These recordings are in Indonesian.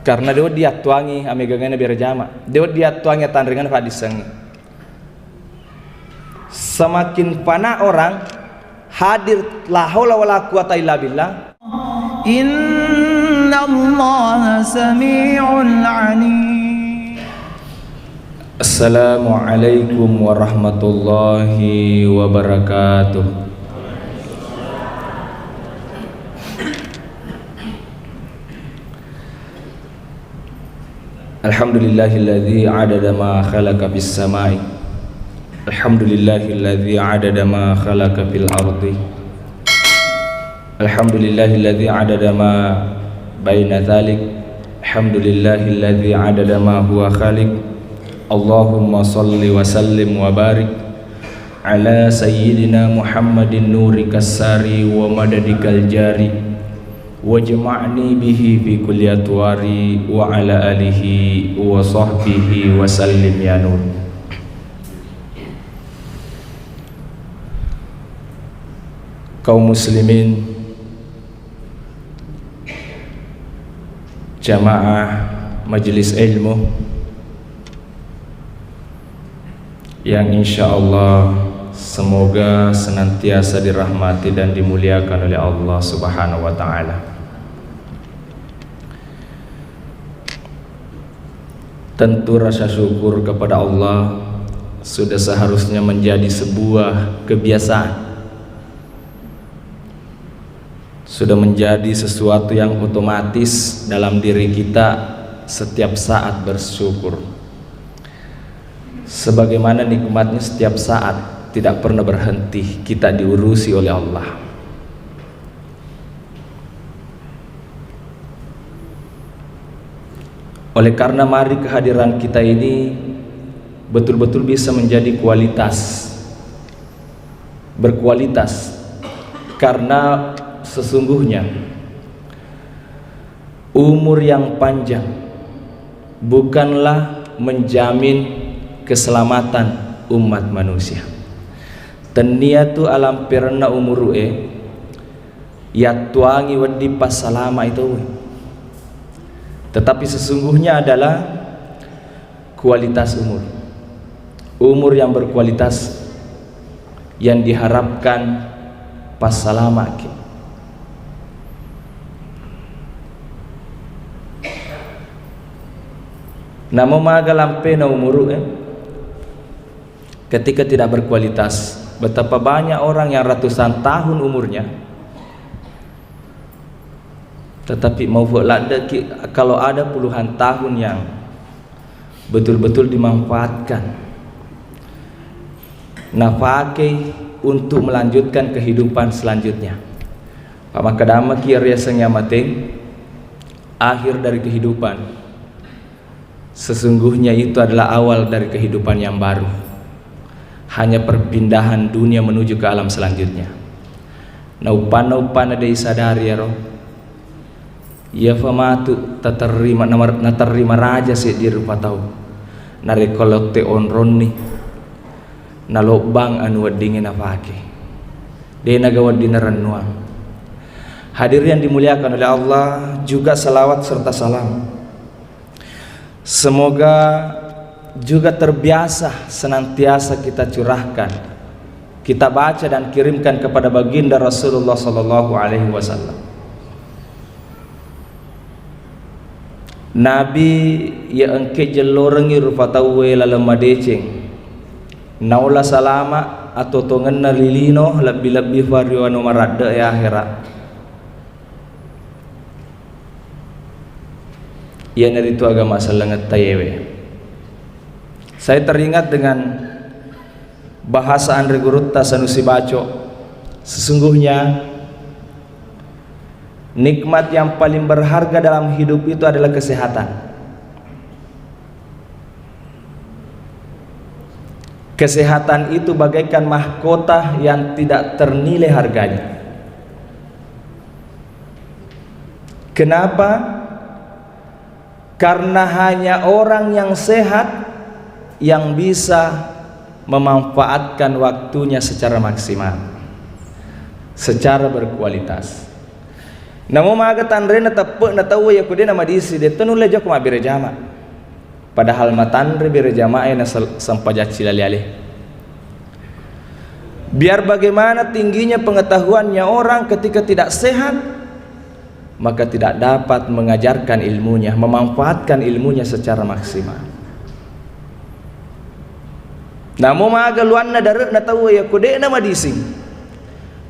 karena dia tuangi amegangana berjama dia tuangi tanringan fadisang. Semakin fana orang hadir la haula wala quwata illa billah. Innallaha sami'un 'alim. Assalamualaikum warahmatullahi wabarakatuh. Alhamdulillahilladzi 'adada ma khalaqa fis samai. Alhamdulillahilladzi 'adada ma khalaqa fil ardi. Alhamdulillahilladzi 'adada ma baina dzalik. Alhamdulillahilladzi 'adada ma huwa khaliq. Allahumma salli wa sallim wa barik ala sayyidina Muhammadin nurikas sari wa madadikal jari. Wajma'ni bihi fi kulli atwari wa ala alihi wa sahbihi wa sallim ya nur. Kaum muslimin, jamaah majelis ilmu yang insyaallah semoga senantiasa dirahmati dan dimuliakan oleh Allah Subhanahu wa taala. Tentu rasa syukur kepada Allah sudah seharusnya menjadi sebuah kebiasaan, sudah menjadi sesuatu yang otomatis dalam diri kita setiap saat bersyukur. Sebagaimana nikmatnya setiap saat tidak pernah berhenti kita diurusi oleh Allah. Oleh karena mari kehadiran kita ini betul-betul bisa menjadi berkualitas, karena sesungguhnya umur yang panjang bukanlah menjamin keselamatan umat manusia. Teniatu alam perna umuru ya tuangi wedi pas salama itu, tetapi sesungguhnya adalah kualitas umur yang berkualitas yang diharapkan pas salama. Namo magalampe na umuru ketika tidak berkualitas. Betapa banyak orang yang ratusan tahun umurnya, tetapi mau kalau ada puluhan tahun yang betul-betul dimanfaatkan, pakai untuk melanjutkan kehidupan selanjutnya. Pamakadama kiariasanya mate, akhir dari kehidupan sesungguhnya itu adalah awal dari kehidupan yang baru. Hanya perpindahan dunia menuju ke alam selanjutnya. Naupan ada isadari ya roh. Ya famatu naterima raja si di rupa tau. Narekolokte onron ni. Nalobang anu wadingin apake. Dia nagawad dinaran nuang. Hadir yang dimuliakan oleh Allah, juga salawat serta salam semoga juga terbiasa senantiasa kita curahkan, kita baca dan kirimkan kepada baginda Rasulullah sallallahu alaihi wasallam. Nabi ya engke jelorengi rupatawe lalama deceng naula salama atau tongenna lilino lebih-lebih variano marada ya akhirat. Ya naritu agama salangat tayewe. Saya teringat dengan bahasa Andre Gurutta Sanusi Baco. Sesungguhnya nikmat yang paling berharga dalam hidup itu adalah kesehatan. Kesehatan itu bagaikan mahkota yang tidak ternilai harganya. Kenapa? Karena hanya orang yang sehat yang bisa memanfaatkan waktunya secara maksimal, secara berkualitas. Namo maga tanre na tappe na tawa ya kude na madisi de tanu lejo kuma birejama. Padahal matanre birejama na sampajat silali-ali. Biar bagaimana tingginya pengetahuannya orang ketika tidak sehat, maka tidak dapat mengajarkan ilmunya, memanfaatkan ilmunya secara maksimal. Namo maga luan na darat na tawa ya kude na madisi,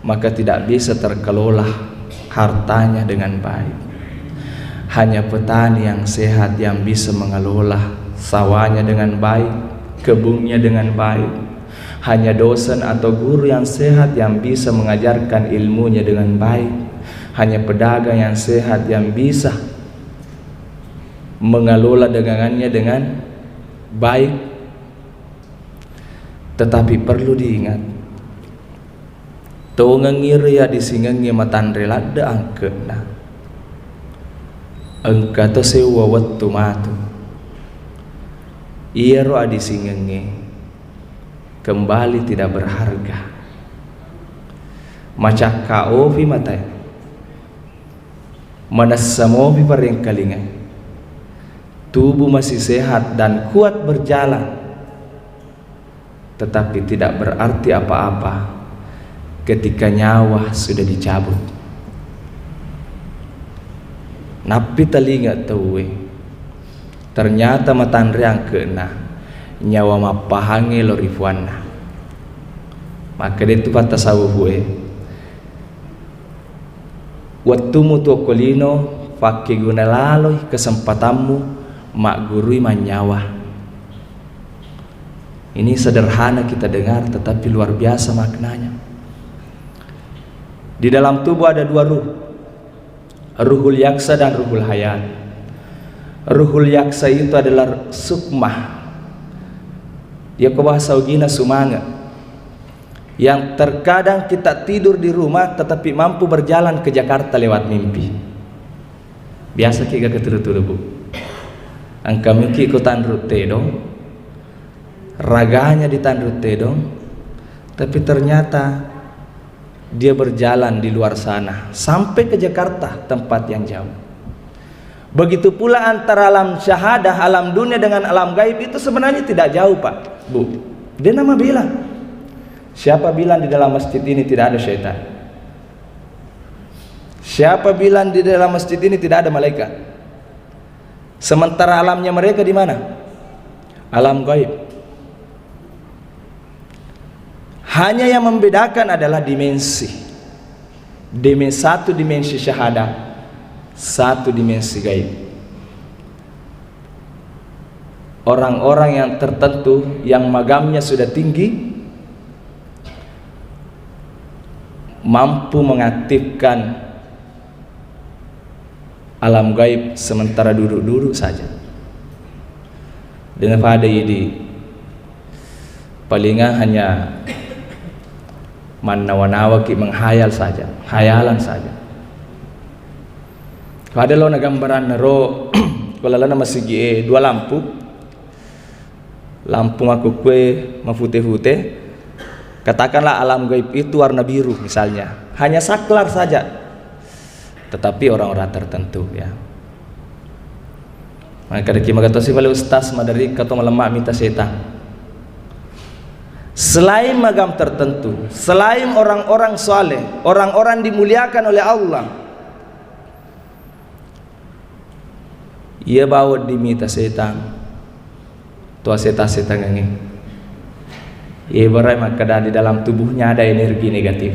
maka tidak bisa terkelola hartanya dengan baik. Hanya petani yang sehat yang bisa mengelola sawahnya dengan baik, kebunnya dengan baik. Hanya dosen atau guru yang sehat yang bisa mengajarkan ilmunya dengan baik. Hanya pedagang yang sehat yang bisa mengelola dagangannya dengan baik. Tetapi perlu diingat, tongangir ya disingangi matanre ladda angkena angka to sewa wattu matu iro adisingangi kembali tidak berharga macak kaovi matai manasamovi parengkalingan tubuh masih sehat dan kuat berjalan, tetapi tidak berarti apa-apa ketika nyawa sudah dicabut. Napi telinga tahu, ternyata matanre yang kena nyawa mapahange lorifuana. Maka itu kata sawuhue, waktu mutu kolino pakai guna laloi kesempatanmu mak gurui manyawa. Ini sederhana kita dengar, tetapi luar biasa maknanya. Di dalam tubuh ada dua ruh, ruhul yaksa dan ruhul hayat. Ruhul yaksa itu adalah sukmah, ya bahasa ugina sumanga, yang terkadang kita tidur di rumah tetapi mampu berjalan ke Jakarta lewat mimpi. Biasa kita keturu-turu bu, angka miki ikutan rute dong, raganya ditanrute dong, tapi ternyata dia berjalan di luar sana sampai ke Jakarta, tempat yang jauh. Begitu pula antara alam syahadah, alam dunia dengan alam gaib itu sebenarnya tidak jauh Pak, Bu. Dia nama bilang, siapa bilang di dalam masjid ini tidak ada syaitan? Siapa bilang di dalam masjid ini tidak ada malaikat? Sementara alamnya mereka di mana? Alam gaib. Hanya yang membedakan adalah dimensi. Satu dimensi syahadah, satu dimensi gaib. Orang-orang yang tertentu yang magamnya sudah tinggi mampu mengaktifkan alam gaib sementara duduk-duduk saja. Dengan pada ini palingan hanya manawa-nawa ki menghayal saja, hayalan saja. Kada lo nagambaran naro kolala na masigi dua lampu makukwe mafute-fute. Katakanlah alam gaib itu warna biru misalnya, hanya saklar saja, tetapi orang-orang tertentu ya. Maka deki magatosi bale ustaz madari kato melemak minta setan. Selain magam tertentu, selain orang-orang soleh, orang-orang dimuliakan oleh Allah, ia bawa dimita setan, tua setan ini. Ia berai maka di dalam tubuhnya ada energi negatif.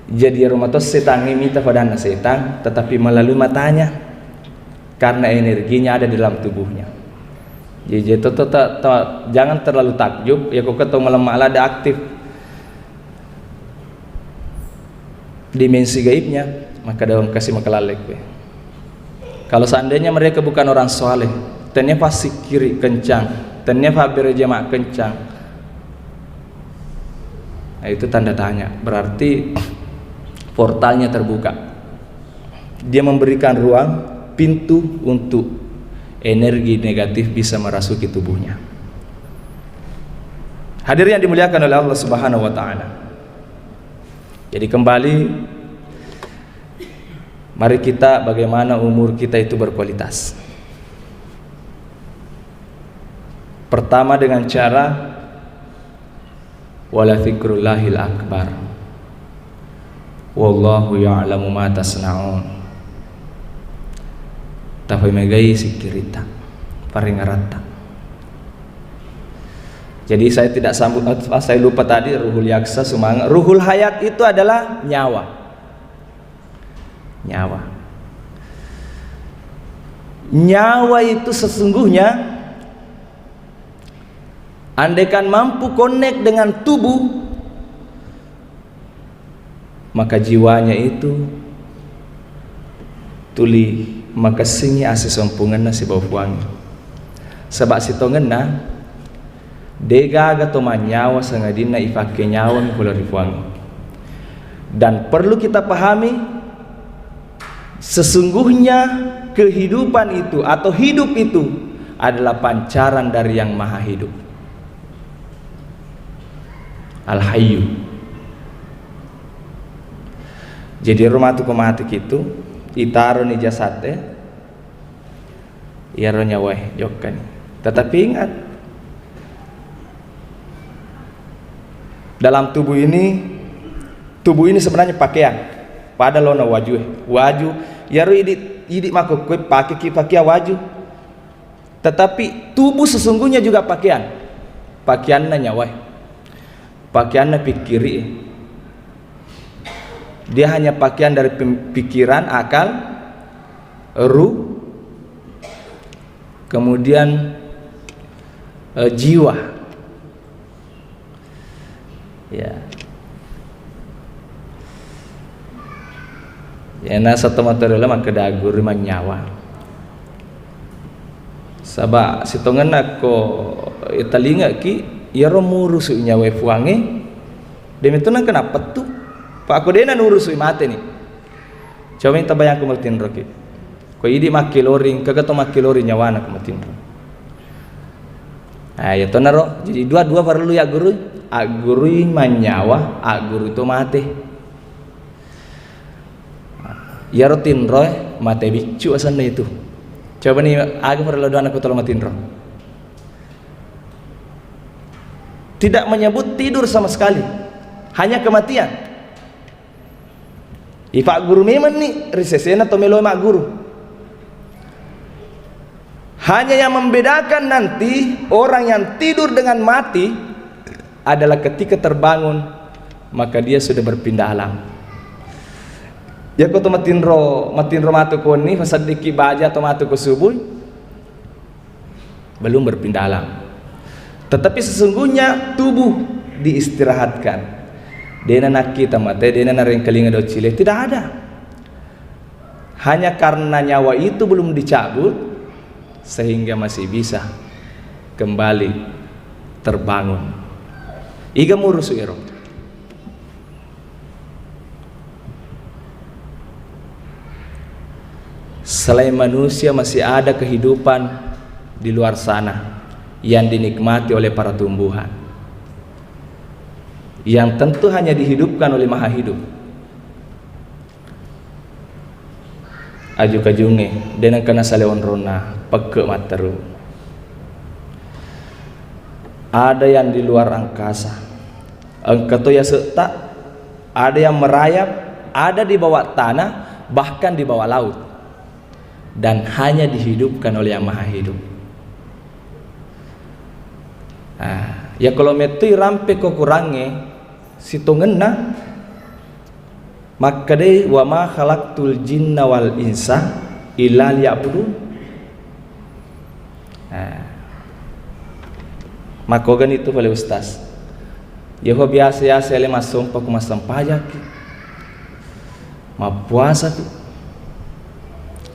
Jadi rumah tos setan ini minta pada setan, tetapi melalui matanya, karena energinya ada di dalam tubuhnya. Jadi jangan terlalu takjub ya, kok ketemu melemah ada aktif dimensi gaibnya, maka daun kasih makalalek. Kalau seandainya mereka bukan orang soleh, ternyata pasti kiri kencang, ternyata berjamaah kencang, nah, itu tanda tanya, berarti portalnya terbuka. Dia memberikan ruang, pintu untuk energi negatif bisa merasuki tubuhnya. Hadirin yang dimuliakan oleh Allah Subhanahu wa taala. Jadi kembali Mari kita bagaimana umur kita itu berkualitas. Pertama dengan cara wala dzikrullahil akbar. Wallahu ya'lamu ma tasna'un. Tapi megai sikirita paringarata. Jadi saya tidak sambut, saya lupa tadi ruhul yaksa sumanga. Ruhul hayat itu adalah nyawa. Nyawa. Nyawa itu sesungguhnya andaikan mampu connect dengan tubuh, maka jiwanya itu tuli maka singi asi sompungan si bau wangi. Sebab si tongenna dega gato manyawa sangadina ifake nyawa mi kula rifuangi. Dan perlu kita pahami sesungguhnya kehidupan itu atau hidup itu adalah pancaran dari yang maha hidup, Al-Hayyu. Jadi rumah tu komatik itu itaro ni jasate ya ronya weh jokkan. Tetapi ingat, dalam tubuh ini sebenarnya pakaian pada lona waju ya ro idi mako kue pakai ki pakai waju. Tetapi tubuh sesungguhnya juga pakaiannya nyawa, pakaiannya pikiri. Dia hanya pakaian dari pikiran, akal, ruh, kemudian jiwa. Ya. Ya na satu material maka dagur nyawa. Sabak sitongan ako italinga ki yaro murus nyawa fuange. Demi itu nang kenapa tuh? Pak aku dena nurus mate nih. Coba minta bayang aku matin roki. Ko idi makiloring kagato makiloring nyawana aku matin. Ah ya tonaro. Jadi dua perlu ya guru. Aguru manyawa, aguru itu mate. Ya rotin roy mate bicu asana itu. Coba nih aku perlu doa aku tolong matin roh. Tidak menyebut tidur sama sekali, hanya kematian. Ipak guru memang nih risesena atau melo mak guru. Hanya yang membedakan nanti orang yang tidur dengan mati adalah ketika terbangun maka dia sudah berpindah alam. Ya kau tu matin ro matu ko ni fasadiki baja atau matu ko subuh belum berpindah alam. Tetapi sesungguhnya tubuh diistirahatkan. Dena nak kita mate, dena nareng kelinga do cile tidak ada. Hanya karena nyawa itu belum dicabut sehingga masih bisa kembali terbangun. Iga murus iro. Selain manusia masih ada kehidupan di luar sana yang dinikmati oleh para tumbuhan, yang tentu hanya dihidupkan oleh Maha Hidup. Aju kajunge dengan kena saleon rona peke materu. Ada yang di luar angkasa, engkau ya serta ada yang merayap, ada di bawah tanah, bahkan di bawah laut, dan hanya dihidupkan oleh yang Maha Hidup. Ya kalau metu rampe ko kurange sitongenna maka deh wa ma khalaqtul jinna wal insa illa liya'budun. Makogan itu oleh ustaz. Yahoo biasa ele masum paku masam pajak. Ma puasa tu.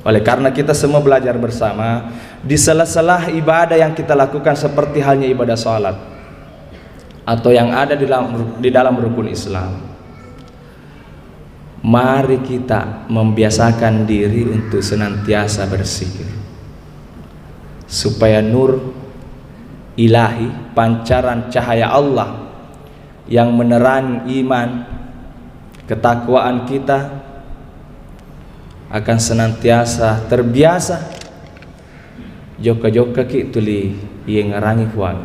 Oleh karena kita semua belajar bersama di sela-sela ibadah yang kita lakukan seperti halnya ibadah salat atau yang ada di dalam rukun Islam, mari kita membiasakan diri untuk senantiasa berzikir supaya nur ilahi, pancaran cahaya Allah yang menerangi iman, ketakwaan kita akan senantiasa terbiasa joka-joka ki tuli ia ngarangi fuang.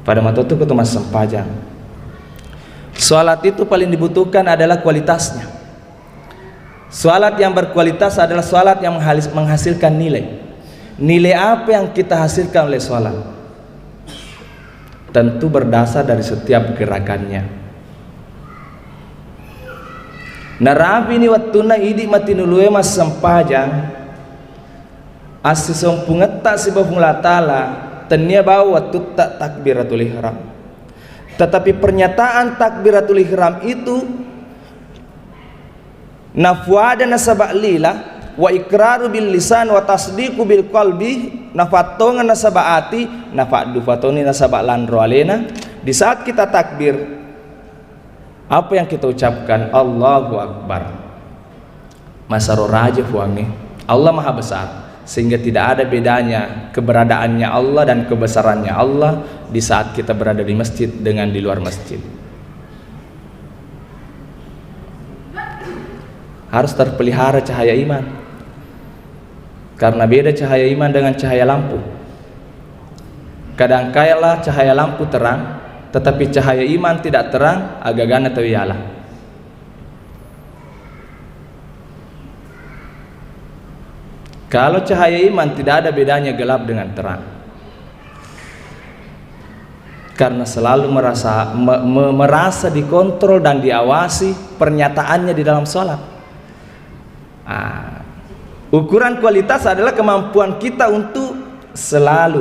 Pada mata itu ketu mas sempajang. Salat itu paling dibutuhkan adalah kualitasnya. Salat yang berkualitas adalah salat yang menghasilkan nilai. Nilai apa yang kita hasilkan oleh salat? Tentu berdasar dari setiap gerakannya. Narabi ni wattuna idi matinuluwe mas sempajang asisong pungetta si bahula ta'ala tanya bawa tutta takbiratul ihram. Tetapi pernyataan takbiratul ihram itu nafwada nasaba' lila wa ikraru bil lisan wa tasdiqu bil qalbi nafatongan nasaba'ati nafa'du fatoni nasaba' landro alena. Di saat kita takbir, apa yang kita ucapkan? Allahu Akbar. Masaro raja fuangi, Allah maha besar, sehingga tidak ada bedanya keberadaannya Allah dan kebesarannya Allah di saat kita berada di masjid dengan di luar masjid. Harus terpelihara cahaya iman, karena beda cahaya iman dengan cahaya lampu. Kadang kala cahaya lampu terang, tetapi cahaya iman tidak terang, agak-agak atau ialah. Kalau cahaya iman tidak ada bedanya gelap dengan terang, karena selalu merasa dikontrol dan diawasi pernyataannya di dalam sholat. Ukuran kualitas adalah kemampuan kita untuk selalu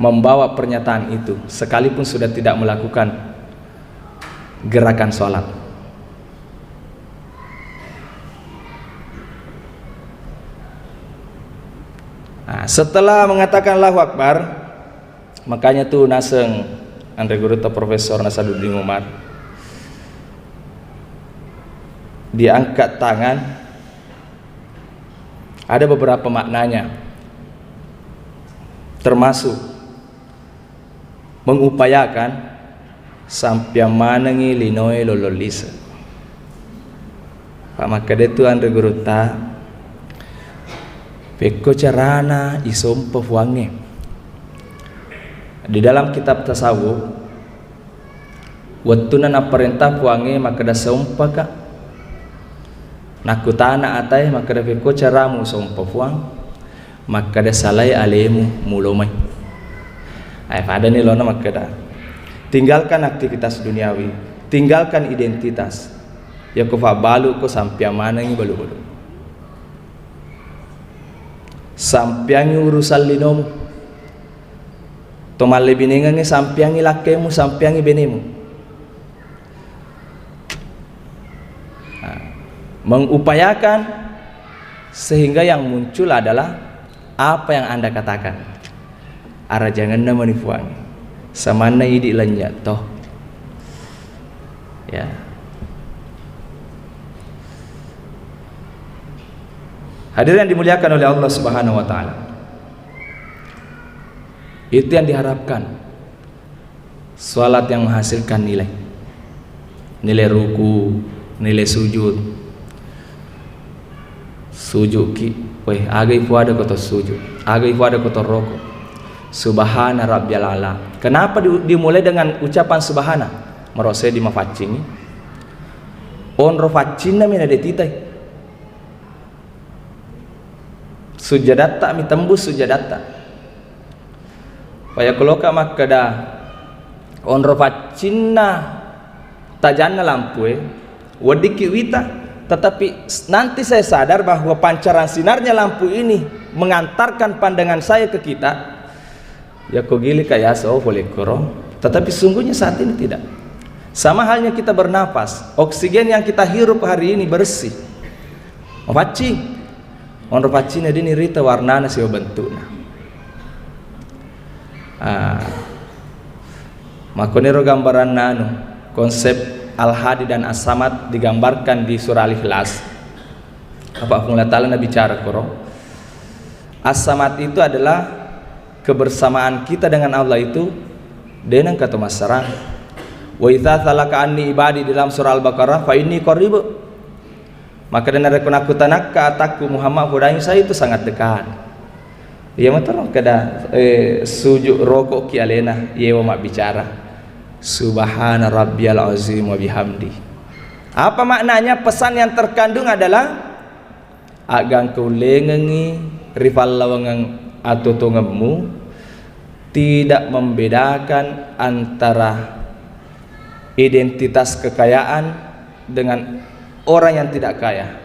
membawa pernyataan itu sekalipun sudah tidak melakukan gerakan sholat. Setelah mengatakan Allahu Akbar, makanya tuh naseng Andre Guru atau Profesor Nasaduddin Umar diangkat tangan, ada beberapa maknanya, termasuk mengupayakan sampai manengi linoe lololisa. Pak makade tu Andre Guru ta peko carana isompa fuange. Di dalam kitab tasawuf wattuna na perintah fuange maka da sompa ka nakutana atai maka da peko caramu sompa fuang maka da salai alemu mulomai. Ay pada ni lona maka da tinggalkan aktivitas duniawi, tinggalkan identitas. Ya ko fa balu ko sampai mana ngi balu-balu. Sampiangi urusan linomu, tomalle biningangi sampiangi lakemu, sampiangi benemu. Mengupayakan sehingga yang muncul adalah apa yang Anda katakan. Ara jangan nama nifuangi, samana idi lanya toh. Ya. Hadirin yang dimuliakan oleh Allah Subhanahu wa taala. Itu yang diharapkan. Salat yang menghasilkan nilai. Nilai ruku, nilai sujud. Sujud ki, weh agai puada kotor sujud, agai puada kotor rokok. Subhana rabbiyal ala. Kenapa dimulai dengan ucapan subhana? Merose di mafacingi. On rofacinna mina detitai. Sujadatta mi tembus sujadatta. Paya koloka makada onro facinna tajanna lampu wadiki wita, tetapi nanti saya sadar bahwa pancaran sinarnya lampu ini mengantarkan pandangan saya ke kita. Ya kogili kaya so boleh korong, tetapi sungguhnya saat ini tidak. Sama halnya kita bernapas, oksigen yang kita hirup hari ini bersih. Facing onro pacina dini rita warnana siwa bentukna. Makonero gambaran nanu konsep Al-Hadi dan As-Samad digambarkan di surah Al-Ikhlas. Apa Allah Ta'ala bicara korong. As-Samad itu adalah kebersamaan kita dengan Allah itu dengan kata masyarakat. Wa idza salaka anni ibadi dalam surah Al-Baqarah fa inni qarib. Maka dan rekon aku tanak kataku Muhammad hudai saya itu sangat dekat. Ya matar kada sujud rokok ki alena yewa mak bicara. Subhana rabbiyal azim wa bihamdi. Apa maknanya? Pesan yang terkandung adalah agang kau lengengi rival lawangang atau tongemu tidak membedakan antara identitas kekayaan dengan orang yang tidak kaya.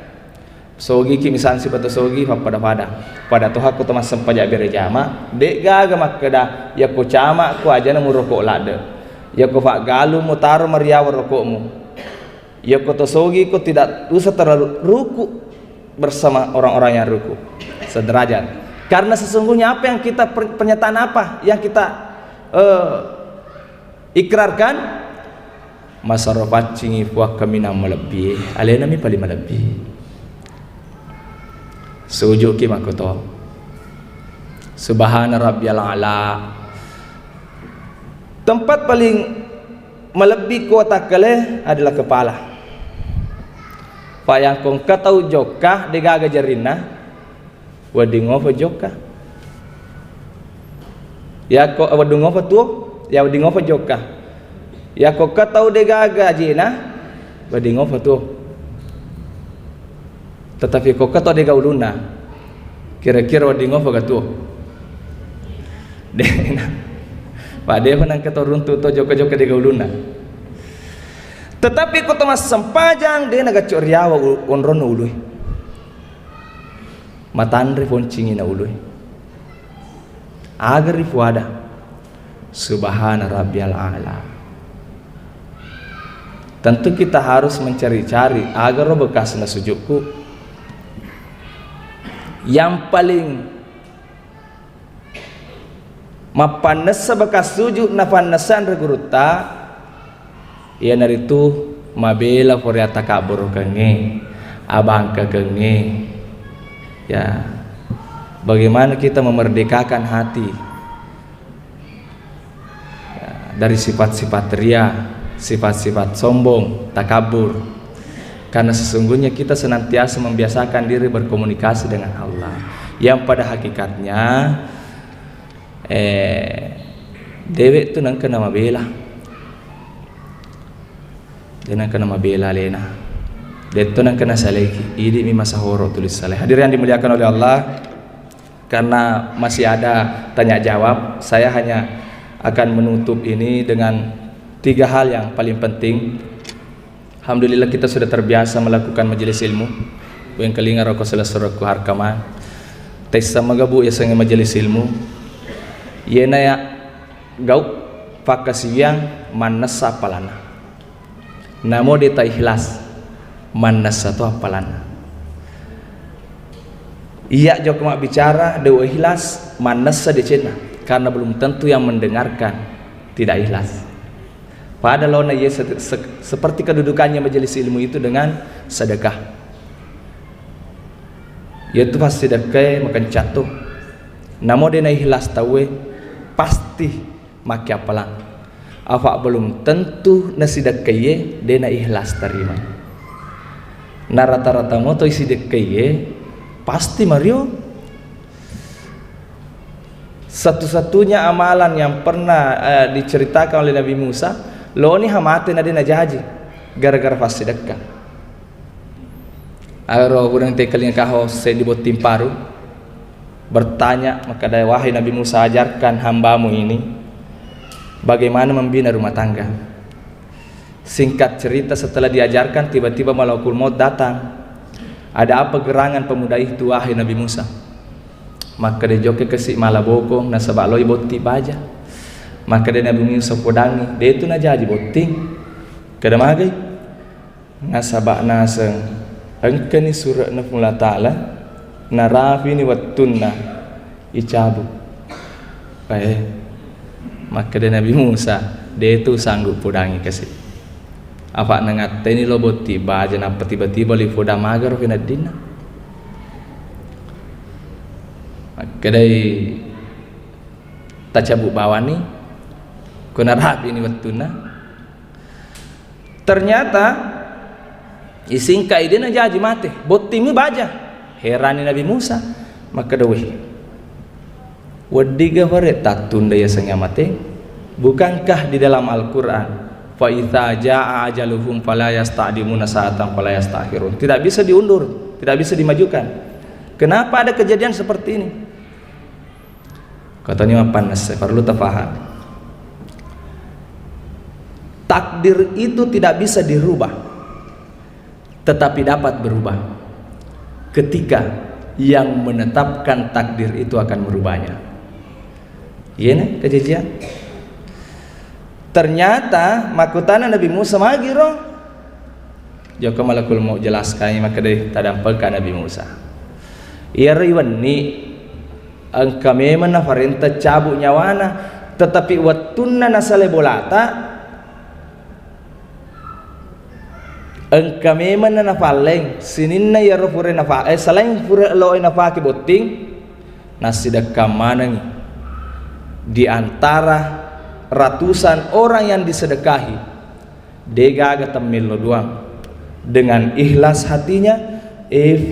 Sogi ki misalnya sifat sogi pada tuh aku temas sempajak berjama dek gaga makada ya ko cama ko aja namu rokok lade ya ko fak galu mu taruh meriaw rokokmu ya ko to sogi ko tidak usah terlalu ruku bersama orang-orang yang ruku sederajat, karena sesungguhnya apa yang kita pernyataan apa yang kita ikrarkan masarofat cingi puak kami nama lebih alena mi paling lebih sujud ki makoto subhana rabbiyal a'la. Tempat paling melebih kuota kale adalah kepala. Payang kong katau jokah degaga jarina wadingo fa jokah ya ko wadingo fa tuo ya wadingo fa jokah ya ko katau degaga jina wadingo fa tuo, tetapi ko katau dega uluna kira-kira wadingo fa gatuo dena pade panang katau runtu to joka-joka dega uluna. Tetapi ko tomas sempajang de naga coriawa onrono ului matanre poncingi na ului agar rifuada subhana rabbiyal a'la. Tentu kita harus mencari-cari agar bekas na sujudku yang paling mapanesa bekas sujud na panesan reguruta ia naritu mabela foriata kabur kenge abang kenge ya. Bagaimana kita memerdekakan hati ya, dari sifat-sifat ria, sifat-sifat sombong, takabur, karena sesungguhnya kita senantiasa membiasakan diri berkomunikasi dengan Allah yang pada hakikatnya dewek tu nang kena mabela dengan kena mabela lena deto nang kena saleki idi mi masahoro tulis saleh. Hadirin yang dimuliakan oleh Allah, karena masih ada tanya jawab, saya hanya akan menutup ini dengan 3 hal yang paling penting. Alhamdulillah kita sudah terbiasa melakukan majelis ilmu yang kelinga roko selesoroku harkama tes sama gabu ya sange majelis ilmu yena ya gau pakasiang manasa palana namo deta ikhlas manasa to apalana iya jok mak bicara dewa ikhlas manasa decena karena belum tentu yang mendengarkan tidak ikhlas. Padahal ona ia seperti kedudukannya majelis ilmu itu dengan sedekah. Yaitu pas sedekah makan jatuh. Namo dena ikhlas tawe pasti maki apalang. Apa belum tentu na sedekah ye dena ikhlas terima. Na rata-rata moto isi sedekah ye pasti Mario. Satu-satunya amalan yang pernah diceritakan oleh Nabi Musa, lo ni hamate na dina jaji gara-gara pas sedekah. Aro urang tekeling kaho se di botim paru bertanya, maka daya wahai Nabi Musa, ajarkan hambamu ini bagaimana membina rumah tangga. Singkat cerita, setelah diajarkan tiba-tiba malakul maut datang. Ada apa gerangan pemuda itu wahai Nabi Musa? Maka dia joke kesik malaboko nasabak loi boti baja. Maka dia Nabi Musa podangi dia itu najaji boting kada magai nasabak naseng engkeni surat nafmula ta'ala narafi ni wattunna icabu maka dia Nabi Musa dia itu sanggup podangi kesik apa nangateni lo boti baja napa tiba-tiba li poda magar kena dina kedai tacabu bawani kuna rapi ini wattuna Ternyata isingka ide na jaji mate, botimi baja. Herani Nabi Musa, maka dawih. Wadiga fare tatunda ya sanga mate. Bukankah di dalam Al-Qur'an fa idza jaa ajaluhum fala yasta'dimuna sa'atan fala yastakhirun. Tidak bisa diundur, tidak bisa dimajukan. Kenapa ada kejadian seperti ini? Katanya apa nas? Perlu tafaham. Takdir itu tidak bisa dirubah, tetapi dapat berubah ketika yang menetapkan takdir itu akan merubahnya. Iya nih kejadian. Ternyata makutana Nabi Musa magiro. Joko malakul mau jelaskan maka dari tadampelkan Nabi Musa. Ia riwan ni angka memang nafarenta cabut nyawana, tetapi watunna nasale bolata angka memang nafaleng sininna ya rofure nafa selain fure lo nafa ke boting nasidak kamanang di antara ratusan orang yang disedekahi dega temil lo doang dengan ikhlas hatinya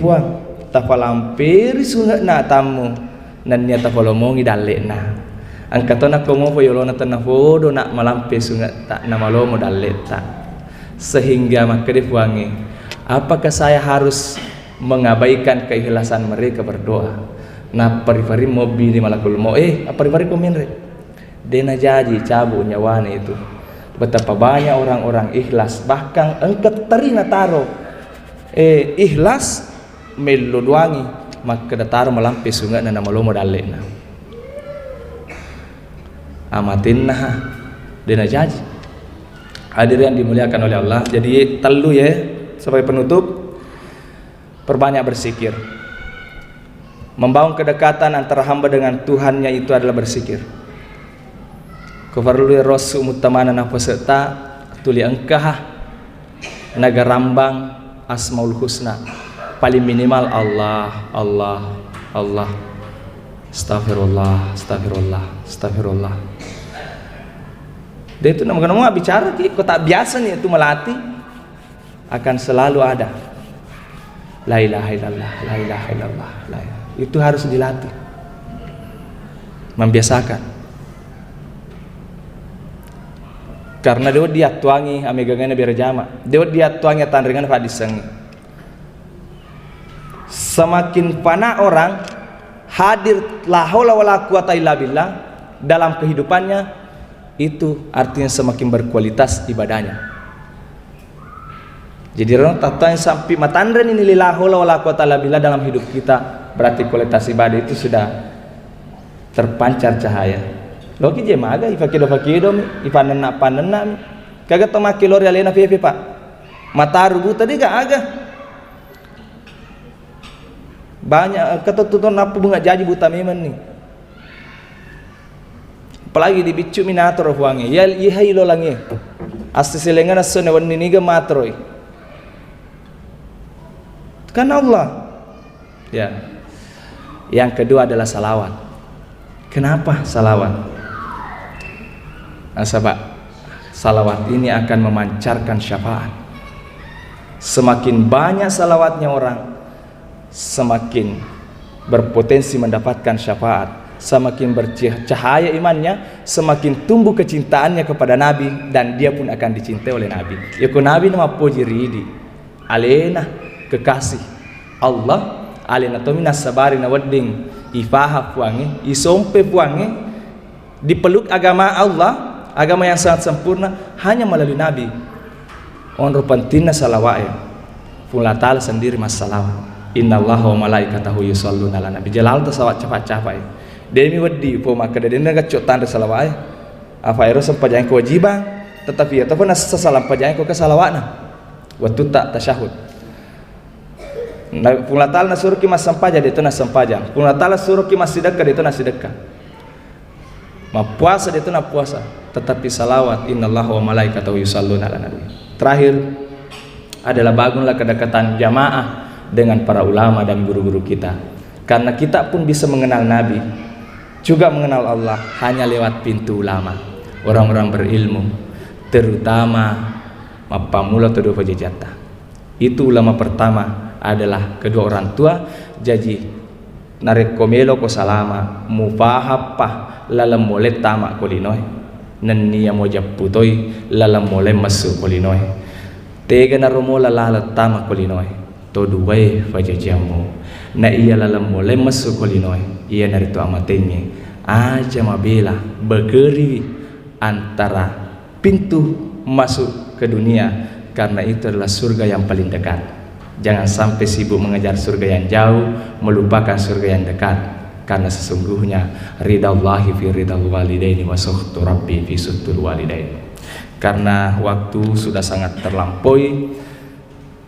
fuang tafalampiri sungat na tamu nan niya tafalomongi dalle na angkatona komo po yolo na tanafodo na malampe sungat tak na malomo dalle tak sehingga maka difuangi apakah saya harus mengabaikan keikhlasan mereka berdoa na pari-pari mobi di malakul mo pari-pari komenre dena jaji cabut nyawane itu betapa banyak orang-orang ikhlas bahkan engket terina taro ikhlas meloduangi maka dataro malampe sungat na namalomo dalena amatin nah dena jaji. Hadirin yang dimuliakan oleh Allah. Jadi telu ya sebagai penutup, perbanyak bersikir. Membangun kedekatan antara hamba dengan Tuhannya itu adalah bersikir. Kufarlu rasu mutamana na peserta tuli engkah naga rambang asmaul husna paling minimal Allah Allah Allah astagfirullah astagfirullah astagfirullah. Dia itu nama mau bicara kok tak biasa nih itu melatih akan selalu ada la ilaha illallah la ilaha illallah itu harus dilatih membiasakan karena dia tuangi amegangana berjama dia tuangi tandringan fadisangi semakin fana orang hadir la haula wala quwata illa billah dalam kehidupannya itu artinya semakin berkualitas ibadahnya. Jadi orang tatanya sampai matandren ini la haula wala quwata illa billah dalam hidup kita berarti kualitas ibadah itu sudah terpancar cahaya. Loki je maga ifakido ifanana panana kagak tomaki lor alena piye Pak. Matarugu tadi gak aga. Banyak ketututan apa bunga jaji buta memang nih. Apalagi di bicu minator huangi ya ihai lo langi asti selengana sone wani niga matroi kan Allah ya. Yang kedua adalah salawat. Kenapa salawat? Sebab salawat ini akan memancarkan syafaat. Semakin banyak salawatnya orang semakin berpotensi mendapatkan syafaat. Semakin bercahaya imannya, semakin tumbuh kecintaannya kepada Nabi dan dia pun akan dicintai oleh Nabi. Yaitu Nabi nama pojiridi, alena kekasih Allah, alena tomina sabari na wedding, ifaha puange, isompe puange, dipeluk agama Allah, agama yang sangat sempurna hanya melalui Nabi. Onro pentingna salawat ya, pula ta'ala sendiri mas salawat. Innallaha wa malaikatahu yusholluna ala nabi. Jalal tu salawat cepat-cepat. Demi wedi po maka dari naga cotan salawat apa ero sampajang kewajiban tetapi atau pun sasalam pajang ko kesalawatna waktu tak tasyahud na pulatal na suruh ki mas sampaja itu na sampajang pulatal suruh ki mas sedekah itu na sedekah ma puasa itu na puasa tetapi salawat innallaha wa malaikatahu yusholluna ala nabi. Terakhir adalah bangunlah kedekatan jamaah dengan para ulama dan guru-guru kita karena kita pun bisa mengenal Nabi juga mengenal Allah hanya lewat pintu ulama, orang-orang berilmu, terutama mapamula todo fajajata. Itu ulama pertama adalah kedua orang tua. Jadi narekomelo ko salama mufahapa lalam mole tama kolinoy nanniya moja putoy lalam mole masu kolinoy tega naromola lala tama kolinoy to duway fajajamu na iya lalam mole masu kolinoy iya narito amatenye aja mabela bergeri antara pintu masuk ke dunia, karena itu adalah surga yang paling dekat. Jangan sampai sibuk mengejar surga yang jauh, melupakan surga yang dekat, karena sesungguhnya ridallahi fi ridal walidaini wa sukhtu rabbi fi sukhtul walidain. Karena waktu sudah sangat terlampaui,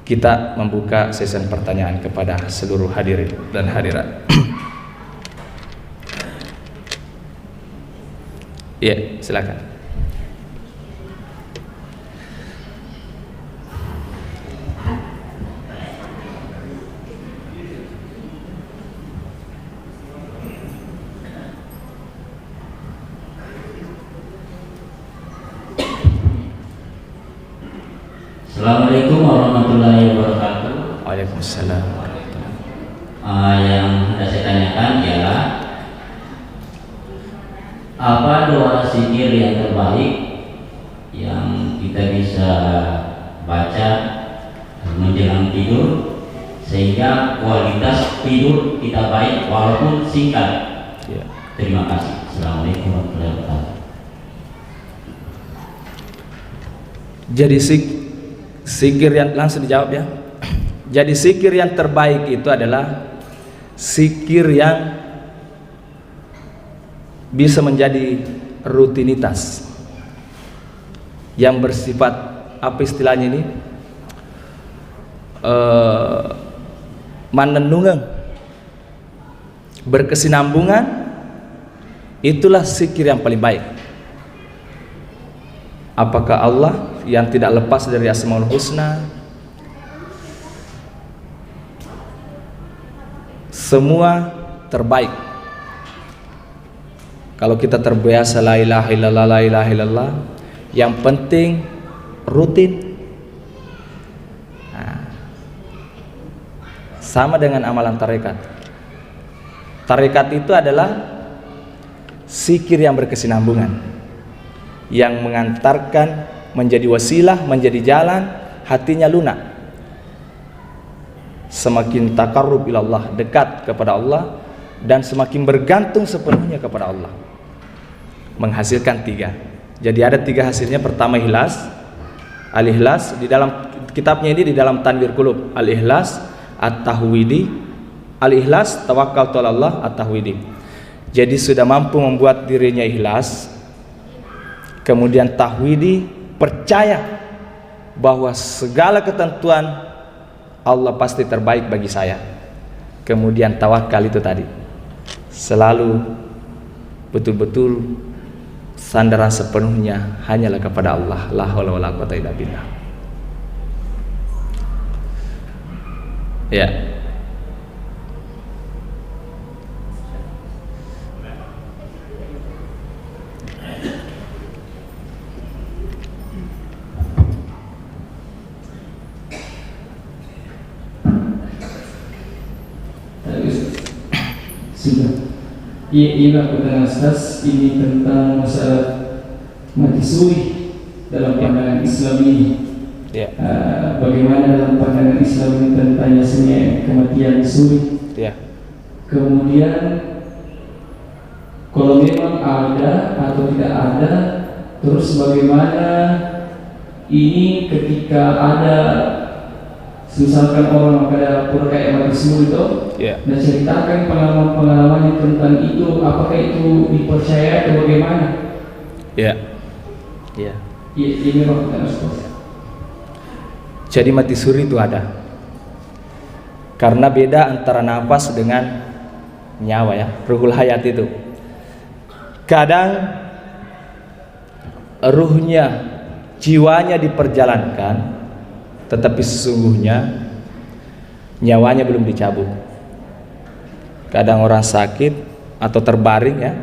kita membuka sesi pertanyaan kepada seluruh hadirin dan hadirat. Ya, silakan. Assalamualaikum warahmatullahi wabarakatuh. Waalaikumsalam. Yang hendak saya tanyakan ialah apa doa zikir yang terbaik yang kita bisa baca menjelang tidur sehingga kualitas tidur kita baik walaupun singkat. Ya. Terima kasih. Assalamualaikum warahmatullahi wabarakatuh. Jadi zikir yang langsung dijawab ya. Jadi zikir yang terbaik itu adalah zikir yang bisa menjadi rutinitas, yang bersifat apa istilahnya ini, manenungan, berkesinambungan. Itulah zikir yang paling baik. Apakah Allah yang tidak lepas dari Asmaul Husna? Semua terbaik. Kalau kita terbiasa la ilaha illallah, la ilaha illallah, yang penting rutin. Nah, sama dengan amalan tarekat. Tarekat itu adalah zikir yang berkesinambungan, yang mengantarkan menjadi wasilah, menjadi jalan, hatinya lunak. Semakin takarrub ilallah, dekat kepada Allah, dan semakin bergantung sepenuhnya kepada Allah. Menghasilkan 3. Jadi ada 3 hasilnya. Pertama ikhlas, al-ikhlas. Di dalam kitabnya ini, di dalam Tanwir Qulub, al-ikhlas, at-tahwidi, al-ikhlas, tawakkaltu ala Allah, at-tahwidi. Jadi sudah mampu membuat dirinya ikhlas, kemudian tahwidi, percaya bahwa segala ketentuan Allah pasti terbaik bagi saya. Kemudian tawakal itu tadi, selalu betul-betul sandaran sepenuhnya hanyalah kepada Allah. La haula wala quwwata illa billah. Ya. Sudah. Iya pertanyaan Ustaz, ini tentang masalah mati suri dalam pandangan Islam ini. Ya. Bagaimana dalam pandangan Islam ini tentang yasnya kematian suri? Ya. Kemudian kalau memang ada atau tidak ada, terus bagaimana ini ketika ada misalkan orang pada pura kayak mati suri itu, dan ceritakan pengalaman-pengalaman tentang itu, apakah itu dipercaya atau bagaimana? Ya. Ya. Ini maksudnya Ustaz. Jadi mati suri itu ada. Karena beda antara nafas dengan nyawa ya, ruhul hayat itu. Kadang ruhnya, jiwanya diperjalankan, tetapi sesungguhnya nyawanya belum dicabut. Kadang orang sakit atau terbaring ya,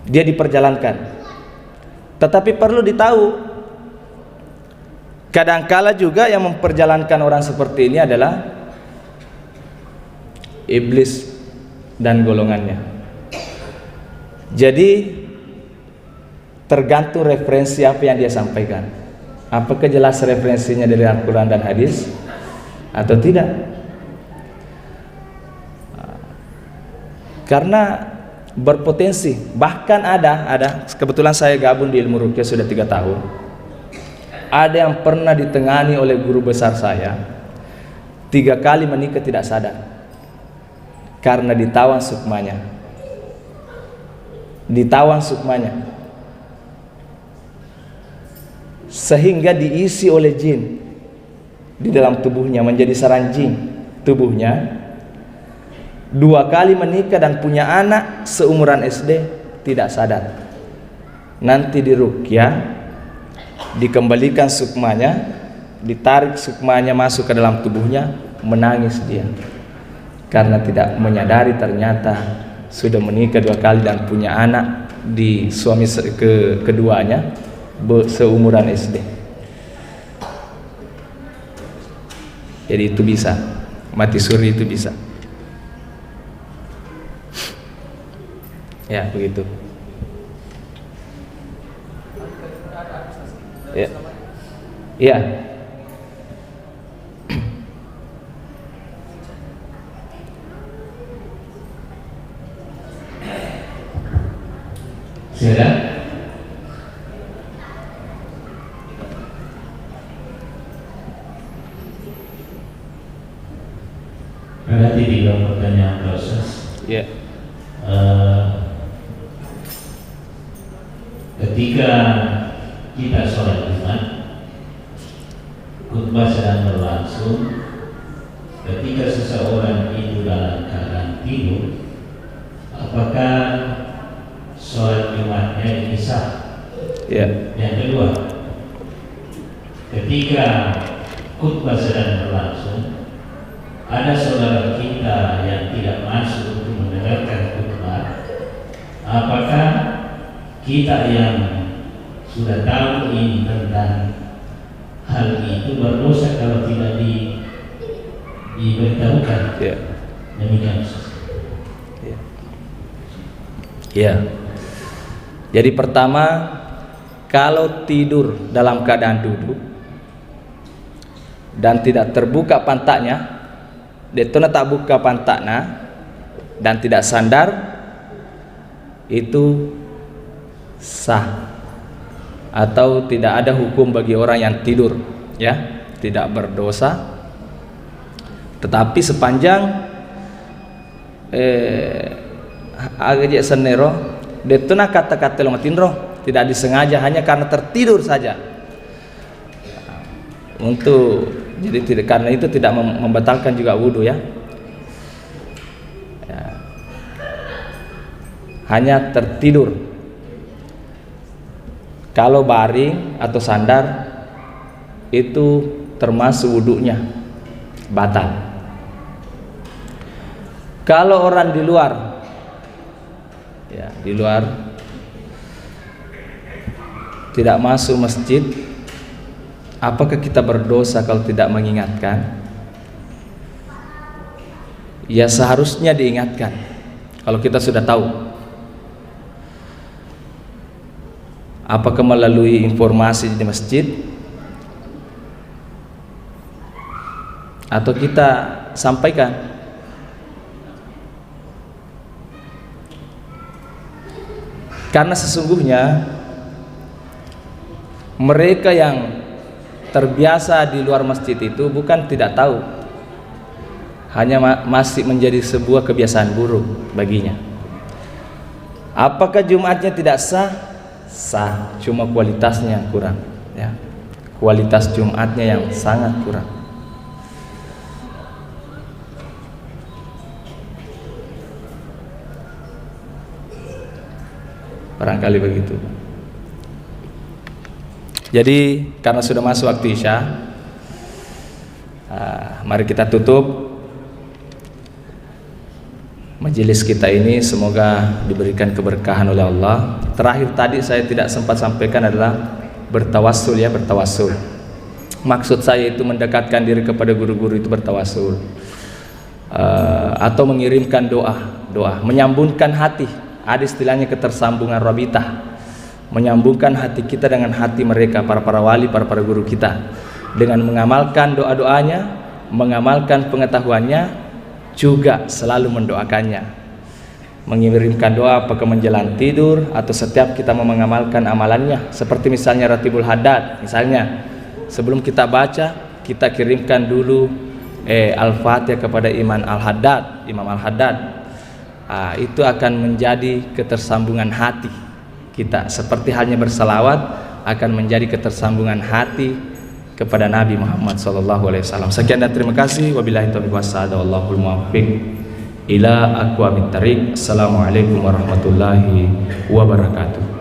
dia diperjalankan. Tetapi perlu ditahu Kadangkala juga yang memperjalankan orang seperti ini adalah iblis dan golongannya. Jadi tergantung referensi apa yang dia sampaikan. Apakah jelas referensinya dari Al-Quran dan hadis atau tidak? Karena berpotensi. Bahkan ada kebetulan saya gabung di ilmu ruqyah sudah 3 tahun. Ada yang pernah ditengani oleh guru besar saya 3 kali menikah tidak sadar karena ditawan sukmanya. Sehingga diisi oleh jin di dalam tubuhnya, menjadi sarang jin tubuhnya. 2 kali menikah dan punya anak seumuran SD tidak sadar. Nanti diruqyah, dikembalikan sukmanya, ditarik sukmanya masuk ke dalam tubuhnya, menangis dia karena tidak menyadari ternyata sudah menikah 2 kali dan punya anak di suami keduanya seumuran SD. Jadi itu bisa, mati suri itu bisa. Ya begitu. Ya. Iya. Silakan. Berarti 3 pertanyaan proses. Ya. Ketika kita sholat Jumat, khutbah sedang berlangsung. Ketika seseorang itu dalam keadaan tidur, apakah sholat Jumatnya ini sah? Ya. Yang kedua, ketika khutbah sedang berlangsung, ada saudara kita yang tidak masuk untuk mendengarkan khutbah, apakah kita yang sudah tahu ini tentang hal itu berdosa kalau tidak diberitahukan? Ya. Demikian. Ya. Jadi pertama, kalau tidur dalam keadaan duduk dan tidak terbuka pantatnya, detona tak buka pantatnya dan tidak sandar, itu sah atau tidak ada hukum bagi orang yang tidur, ya, tidak berdosa. Tetapi sepanjang agak senero detuna kata-kata lomatinro tidak disengaja, hanya karena tertidur saja. Jadi tidak, karena itu tidak membatalkan juga wudhu, ya. Hanya tertidur. Kalau baring atau sandar itu termasuk wudhunya batal. Kalau orang di luar, ya, di luar tidak masuk masjid, apakah kita berdosa kalau tidak mengingatkan? Ya seharusnya diingatkan kalau kita sudah tahu. Apakah melalui informasi di masjid atau kita sampaikan? Karena sesungguhnya mereka yang terbiasa di luar masjid itu bukan tidak tahu, hanya masih menjadi sebuah kebiasaan buruk baginya. Apakah Jumatnya tidak sah? Sah, cuma kualitasnya yang kurang, ya. Kualitas Jumatnya yang sangat kurang. Barangkali begitu. Jadi karena sudah masuk waktu Isya, mari kita tutup majelis kita ini. Semoga diberikan keberkahan oleh Allah. Terakhir tadi saya tidak sempat sampaikan adalah bertawassul, ya, bertawassul. Maksud saya itu mendekatkan diri kepada guru-guru itu bertawasul, atau mengirimkan doa, menyambungkan hati. Ada istilahnya ketersambungan rabitah, menyambungkan hati kita dengan hati mereka, para wali, para guru kita, dengan mengamalkan doa-doanya, mengamalkan pengetahuannya, juga selalu mendoakannya, mengirimkan doa apakah menjelang tidur atau setiap kita mau mengamalkan amalannya. Seperti misalnya Ratibul Haddad, misalnya sebelum kita baca, kita kirimkan dulu Al-Fatihah kepada Imam Al-Haddad. Itu akan menjadi ketersambungan hati kita, seperti halnya bersalawat akan menjadi ketersambungan hati kepada Nabi Muhammad SAW. Sekian dan terima kasih. Wabillahi taufiq wassalam. Wallahul muwaffiq ila aqwamit thariq. Assalamualaikum warahmatullahi wabarakatuh.